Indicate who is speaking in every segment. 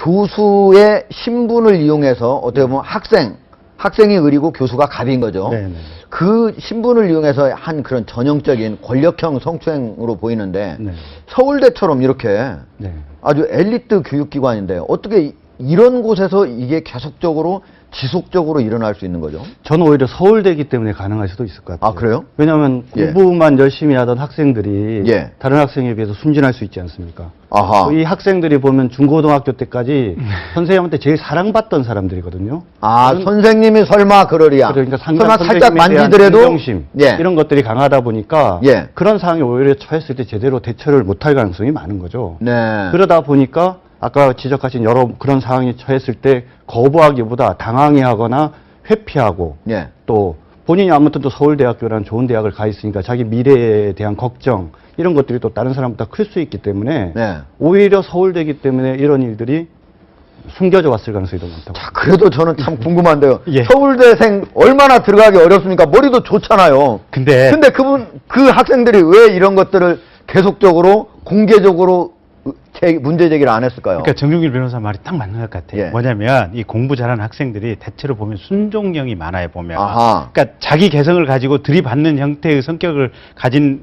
Speaker 1: 교수의 신분을 이용해서 어떻게 보면 학생이 을이고 교수가 갑인 거죠.
Speaker 2: 네네.
Speaker 1: 그 신분을 이용해서 한 그런 전형적인 권력형 성추행으로 보이는데
Speaker 2: 네.
Speaker 1: 서울대처럼 이렇게
Speaker 2: 네.
Speaker 1: 아주 엘리트 교육기관인데 어떻게 이런 곳에서 이게 계속적으로 지속적으로 일어날 수 있는 거죠?
Speaker 2: 저는 오히려 서울대이기 때문에 가능할 수도 있을 것 같아요.
Speaker 1: 아, 그래요?
Speaker 2: 왜냐하면
Speaker 1: 예.
Speaker 2: 공부만 열심히 하던 학생들이
Speaker 1: 예.
Speaker 2: 다른 학생에 비해서 순진할 수 있지 않습니까?
Speaker 1: 아하.
Speaker 2: 이 학생들이 보면 중고등학교 때까지 선생님한테 제일 사랑받던 사람들이거든요.
Speaker 1: 아, 선생님이 설마 그러리야.
Speaker 2: 그러니까
Speaker 1: 설마 살짝
Speaker 2: 선생님에 대한
Speaker 1: 만지더라도
Speaker 2: 존경심
Speaker 1: 예.
Speaker 2: 이런 것들이 강하다 보니까
Speaker 1: 예.
Speaker 2: 그런 상황에 오히려 처했을 때 제대로 대처를 못할 가능성이 많은 거죠.
Speaker 1: 네.
Speaker 2: 그러다 보니까 아까 지적하신 여러 그런 상황에 처했을 때 거부하기보다 당황해하거나 회피하고
Speaker 1: 예.
Speaker 2: 또 본인이 아무튼 또 서울대학교라는 좋은 대학을 가 있으니까 자기 미래에 대한 걱정 이런 것들이 또 다른 사람보다 클 수 있기 때문에
Speaker 1: 네.
Speaker 2: 오히려 서울대이기 때문에 이런 일들이 숨겨져 왔을 가능성이 더 많다고.
Speaker 1: 자, 그래도 저는 참 궁금한데요.
Speaker 3: 예.
Speaker 1: 서울대생 얼마나 들어가기 어렵습니까? 머리도 좋잖아요.
Speaker 3: 근데
Speaker 1: 그 학생들이 왜 이런 것들을 계속적으로 공개적으로 문제 제기를 안 했을까요?
Speaker 3: 그러니까 정준길 변호사 말이 딱 맞는 것 같아요.
Speaker 1: 예.
Speaker 3: 뭐냐면 이 공부 잘하는 학생들이 대체로 보면 순종형이 많아요, 보면.
Speaker 1: 아하.
Speaker 3: 그러니까 자기 개성을 가지고 들이받는 형태의 성격을 가진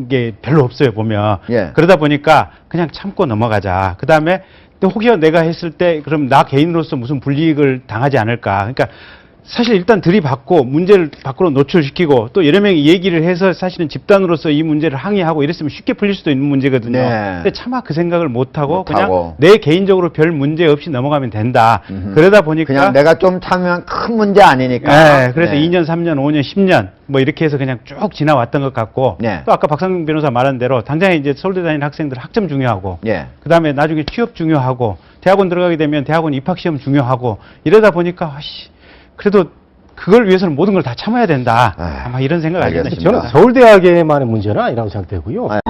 Speaker 3: 게 별로 없어요, 보면.
Speaker 1: 예.
Speaker 3: 그러다 보니까 그냥 참고 넘어가자. 그다음에 또 혹여 내가 했을 때 그럼 나 개인으로서 무슨 불이익을 당하지 않을까. 그러니까 사실 일단 들이받고 문제를 밖으로 노출시키고 또 여러 명이 얘기를 해서 사실은 집단으로서 이 문제를 항의하고 이랬으면 쉽게 풀릴 수도 있는 문제거든요.
Speaker 1: 네.
Speaker 3: 근데 차마 그 생각을 못하고
Speaker 1: 못하고.
Speaker 3: 그냥 내 개인적으로 별 문제 없이 넘어가면 된다. 그러다 보니까
Speaker 1: 그냥 내가 좀 참으면 큰 문제 아니니까.
Speaker 3: 네, 그래서
Speaker 1: 네.
Speaker 3: 2년, 3년, 5년, 10년 뭐 이렇게 해서 그냥 쭉 지나왔던 것 같고
Speaker 1: 네.
Speaker 3: 또 아까 박상민 변호사 말한 대로 당장에 이제 서울대 다니는 학생들 학점 중요하고
Speaker 1: 예.
Speaker 3: 그다음에 나중에 취업 중요하고 대학원 들어가게 되면 대학원 입학시험 중요하고 이러다 보니까 그래도 그걸 위해서는 모든 걸 다 참아야 된다. 아마 이런 생각 아니겠나
Speaker 1: 알겠습니다.
Speaker 3: 싶습니다.
Speaker 4: 저는 서울대학에만의 문제는 아니라고 생각되고요.